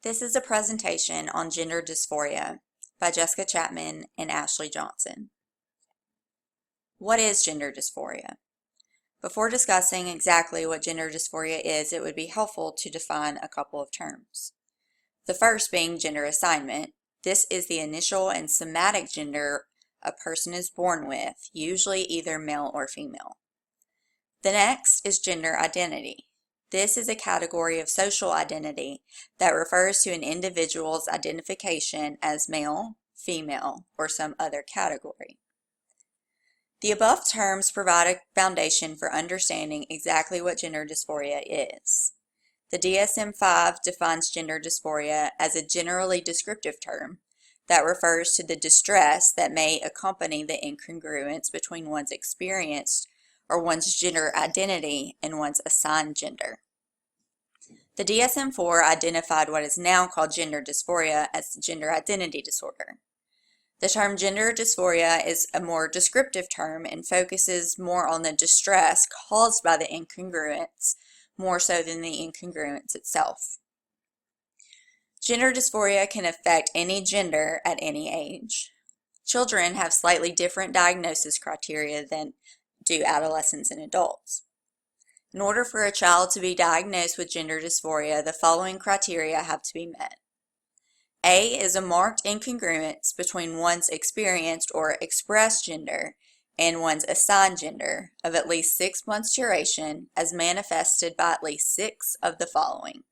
This is a presentation on gender dysphoria by Jessica Chapman and Ashley Johnson. What is gender dysphoria? Before discussing exactly what gender dysphoria is, it would be helpful to define a couple of terms. The first being gender assignment. This is the initial and somatic gender a person is born with, usually either male or female. The next is gender identity. This is a category of social identity that refers to an individual's identification as male, female, or some other category. The above terms provide a foundation for understanding exactly what gender dysphoria is. The DSM-5 defines gender dysphoria as a generally descriptive term that refers to the distress that may accompany the incongruence between one's experienced or one's gender identity and one's assigned gender. The DSM-4 identified what is now called gender dysphoria as gender identity disorder. The term gender dysphoria is a more descriptive term and focuses more on the distress caused by the incongruence, more so than the incongruence itself. Gender dysphoria can affect any gender at any age. Children have slightly different diagnosis criteria than do adolescents and adults. In order for a child to be diagnosed with gender dysphoria, the following criteria have to be met. A is a marked incongruence between one's experienced or expressed gender and one's assigned gender of at least 6 months duration as manifested by at least 6 of the following,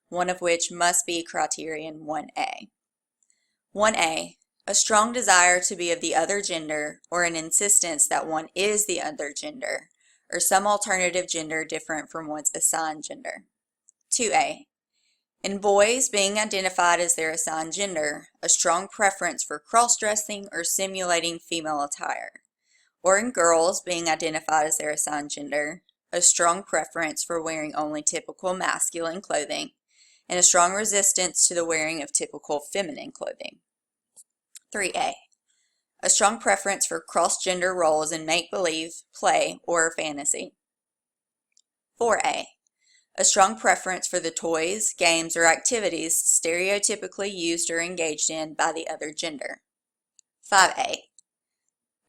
one of which must be criterion 1A. 1A, a strong desire to be of the other gender or an insistence that one is the other gender or some alternative gender different from one's assigned gender. 2A, in boys being identified as their assigned gender, a strong preference for cross-dressing or simulating female attire, or in girls being identified as their assigned gender, a strong preference for wearing only typical masculine clothing, and a strong resistance to the wearing of typical feminine clothing. 3A, a strong preference for cross-gender roles in make-believe, play, or fantasy. 4A, a strong preference for the toys, games, or activities stereotypically used or engaged in by the other gender. 5A,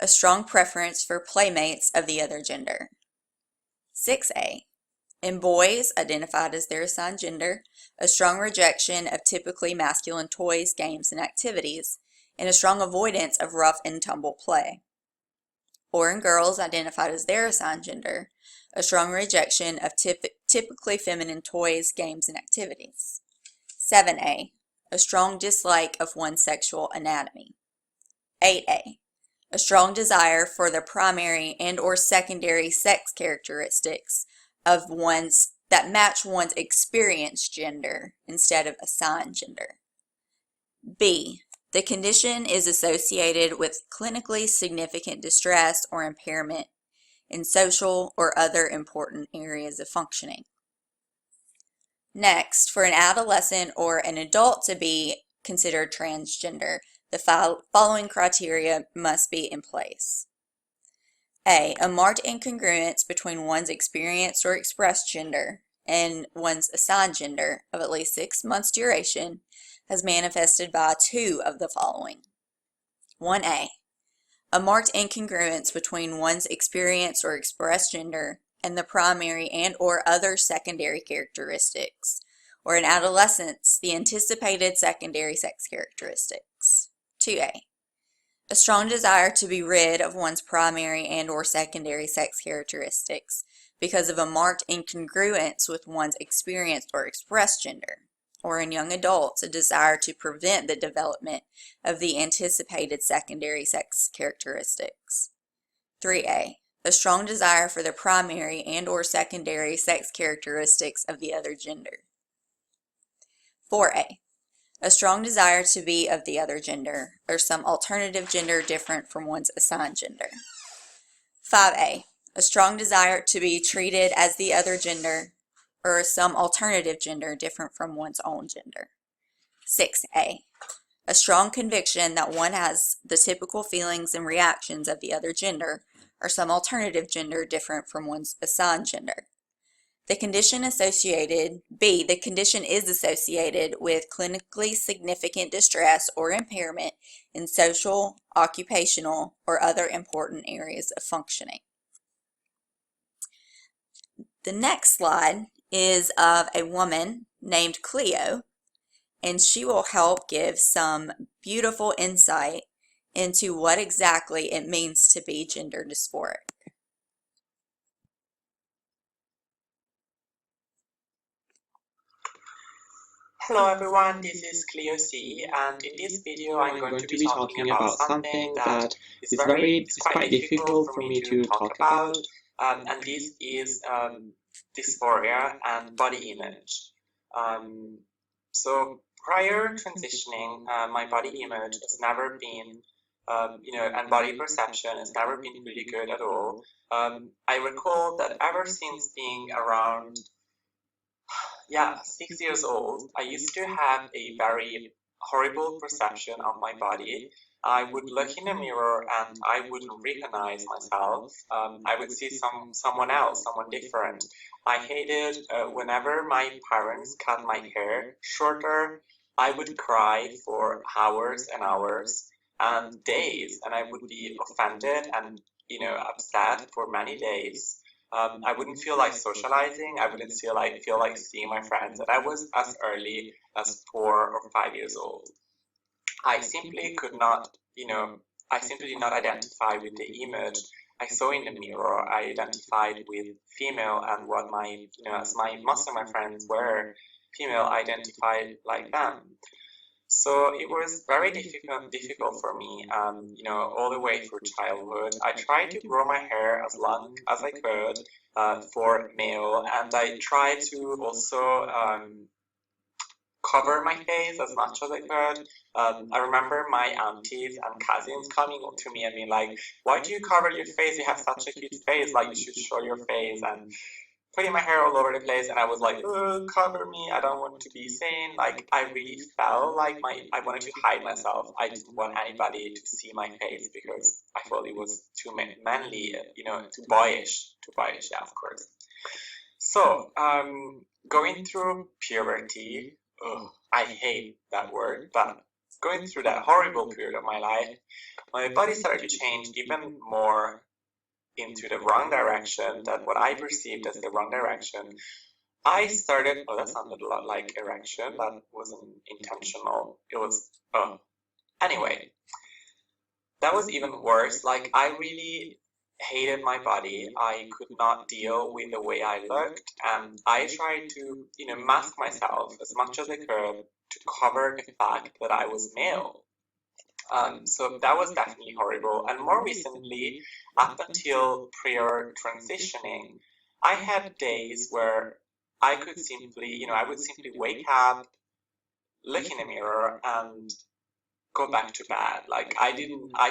a strong preference for playmates of the other gender. 6A, in boys identified as their assigned gender, a strong rejection of typically masculine toys, games, and activities, and a strong avoidance of rough and tumble play. Or in girls identified as their assigned gender, a strong rejection of typically feminine toys, games, and activities. 7A, a strong dislike of one's sexual anatomy. 8A, a strong desire for the primary and or secondary sex characteristics of one's that match one's experienced gender instead of assigned gender. B, the condition is associated with clinically significant distress or impairment in social or other important areas of functioning. Next, for an adolescent or an adult to be considered transgender, the following criteria must be in place. A marked incongruence between one's experienced or expressed gender and one's assigned gender of at least 6 months duration as manifested by 2 of the following. 1A, a marked incongruence between one's experienced or expressed gender and the primary and or other secondary characteristics, or in adolescence, the anticipated secondary sex characteristics. 2A, a strong desire to be rid of one's primary and or secondary sex characteristics because of a marked incongruence with one's experienced or expressed gender, or in young adults, a desire to prevent the development of the anticipated secondary sex characteristics. 3A, a strong desire for the primary and or secondary sex characteristics of the other gender. 4A, a strong desire to be of the other gender, or some alternative gender different from one's assigned gender. 5A, a strong desire to be treated as the other gender, or some alternative gender different from one's own gender. 6A, a strong conviction that one has the typical feelings and reactions of the other gender, or some alternative gender different from one's assigned gender. The condition is associated with clinically significant distress or impairment in social, occupational, or other important areas of functioning. The next slide is of a woman named Cleo, and she will help give some beautiful insight into what exactly it means to be gender dysphoric. Hello everyone, this is Cleo C, and in this video I'm going to be talking about something that is quite difficult for me to talk about, and this is dysphoria and body image. So prior transitioning, my body image has never been, and body perception has never been really good at all. I recall that ever since being around 6 years old, I used to have a very horrible perception of my body. I would look in a mirror and I wouldn't recognize myself. I would see someone else, someone different. I hated whenever my parents cut my hair shorter. I would cry for hours and hours and days, and I would be offended and upset for many days. I wouldn't feel like socializing. I wouldn't feel like seeing my friends. And I was as early as 4 or 5 years old. I simply could not, I simply did not identify with the image I saw in the mirror. I identified with female, and what as most of my friends were female, I identified like them. So it was very difficult for me, all the way through childhood. I tried to grow my hair as long as I could for male, and I tried to also cover my face as much as I could. I remember my aunties and cousins coming up to me and being like, "Why do you cover your face? You have such a cute face, like you should show your face." And putting my hair all over the place, and I was like, cover me, I don't want to be seen. Like, I really felt like I wanted to hide myself. I didn't want anybody to see my face because I thought it was too manly, too boyish, yeah, of course. So, going through puberty, I hate that word, but going through that horrible period of my life, my body started to change even more into the wrong direction, that what I perceived as the wrong direction. I started, that sounded a lot like erection, that wasn't intentional. It was, anyway, that was even worse. Like, I really hated my body. I could not deal with the way I looked, and I tried to, mask myself as much as I could to cover the fact that I was male. So that was definitely horrible. And more recently, up until prior transitioning, I had days where I could simply, I would simply wake up, look in the mirror, and go back to bed. Like I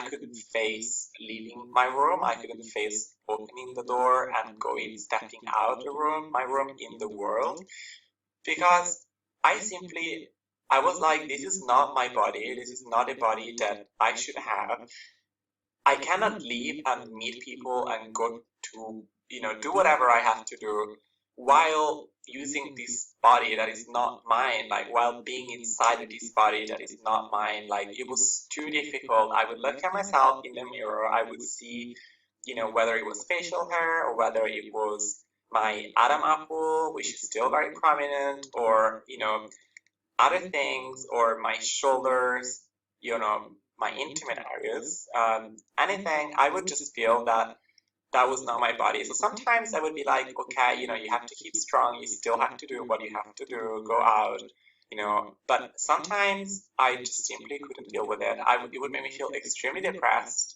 couldn't face leaving my room. I couldn't face opening the door and stepping out the room, my room in the world, because I was like, this is not my body. This is not a body that I should have. I cannot leave and meet people and go to, do whatever I have to do while using this body that is not mine, like while being inside of this body that is not mine. Like, it was too difficult. I would look at myself in the mirror. I would see, whether it was facial hair or whether it was my Adam apple, which is still very prominent, or, other things, or my shoulders, my intimate areas, anything, I would just feel that that was not my body. So sometimes I would be like, okay, you have to keep strong, you still have to do what you have to do, go out, but sometimes I just simply couldn't deal with it. It would make me feel extremely depressed.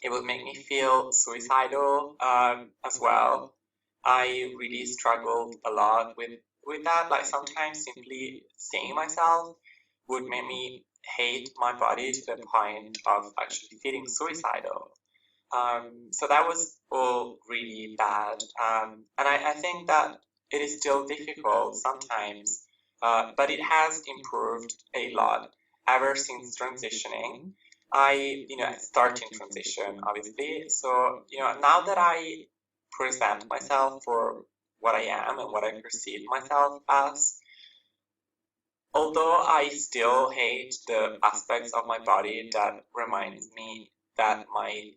It would make me feel suicidal as well. I really struggled a lot with that. Like, sometimes simply seeing myself would make me hate my body to the point of actually feeling suicidal. So that was all really bad. And I think that it is still difficult sometimes, but it has improved a lot ever since transitioning. Starting transition, obviously. So, now that I present myself for what I am and what I perceive myself as. Although I still hate the aspects of my body that reminds me that my,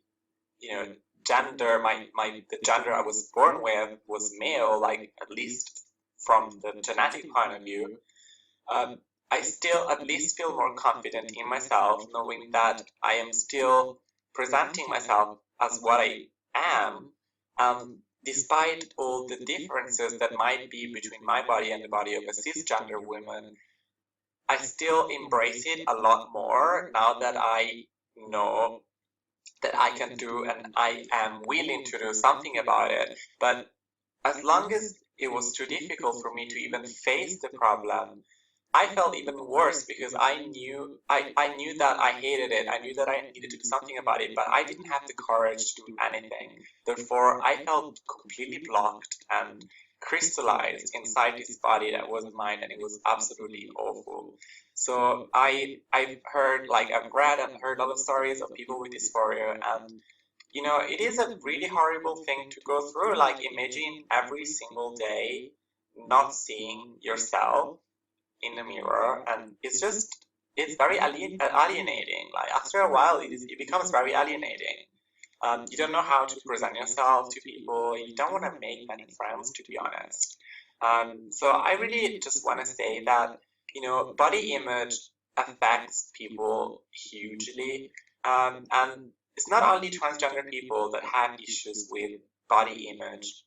gender, the gender I was born with was male, like at least from the genetic point of view, I still at least feel more confident in myself, knowing that I am still presenting myself as what I am, despite all the differences that might be between my body and the body of a cisgender woman. I still embrace it a lot more now that I know that I can do and I am willing to do something about it. But as long as it was too difficult for me to even face the problem, I felt even worse because I knew that I hated it. I knew that I needed to do something about it, but I didn't have the courage to do anything. Therefore, I felt completely blocked and crystallized inside this body that was mine, and it was absolutely awful. So I've read and heard a lot of stories of people with dysphoria, and it is a really horrible thing to go through. Like, imagine every single day not seeing yourself in the mirror, and it's very alienating. Like, after a while, it becomes very alienating. You don't know how to present yourself to people. You don't want to make many friends, to be honest. So I really just want to say that, body image affects people hugely. And it's not only transgender people that have issues with body image.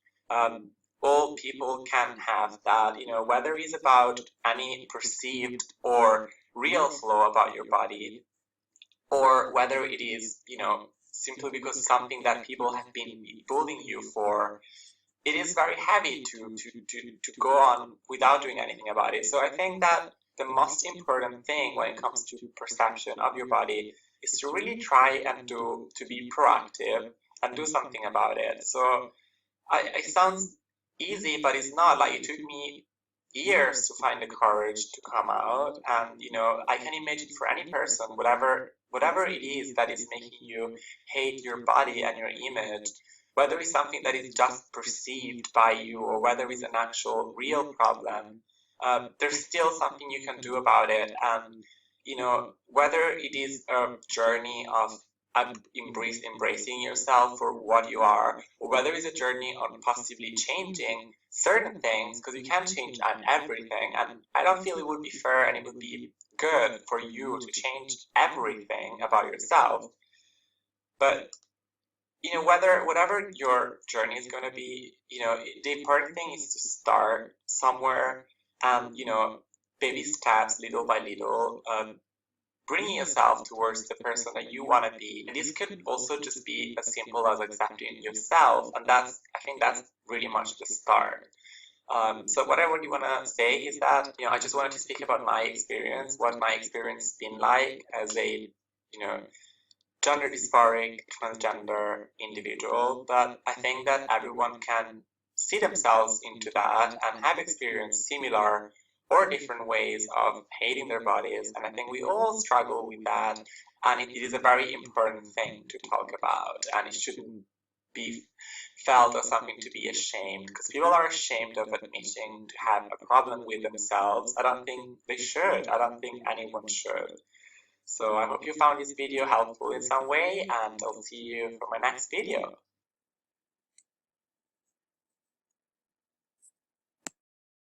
All people can have that, whether it's about any perceived or real flaw about your body, or whether it is, simply because something that people have been bullying you for. It is very heavy to go on without doing anything about it. So I think that the most important thing when it comes to perception of your body is to really try and to be proactive and do something about it. So it sounds easy, but it's not. Like, it took me years to find the courage to come out, and I can imagine for any person, whatever it is that is making you hate your body and your image, whether it's something that is just perceived by you or whether it's an actual real problem, there's still something you can do about it. And whether it is a journey of embracing yourself for what you are, or whether it's a journey on possibly changing certain things, because you can't change everything, and I don't feel it would be fair and it would be good for you to change everything about yourself. But whatever your journey is going to be, the important thing is to start somewhere, and baby steps, little by little, bringing yourself towards the person that you want to be. And this could also just be as simple as accepting yourself, and I think that's really much the start. So what I really want to say is that, I just wanted to speak about my experience, what my experience has been like as a, gender dysphoric transgender individual. But I think that everyone can see themselves into that and have experienced similar or different ways of hating their bodies. And I think we all struggle with that, and it is a very important thing to talk about, and it shouldn't be felt as something to be ashamed, because people are ashamed of admitting to have a problem with themselves. I don't think they should. I don't think anyone should. So I hope you found this video helpful in some way, and I'll see you for my next video.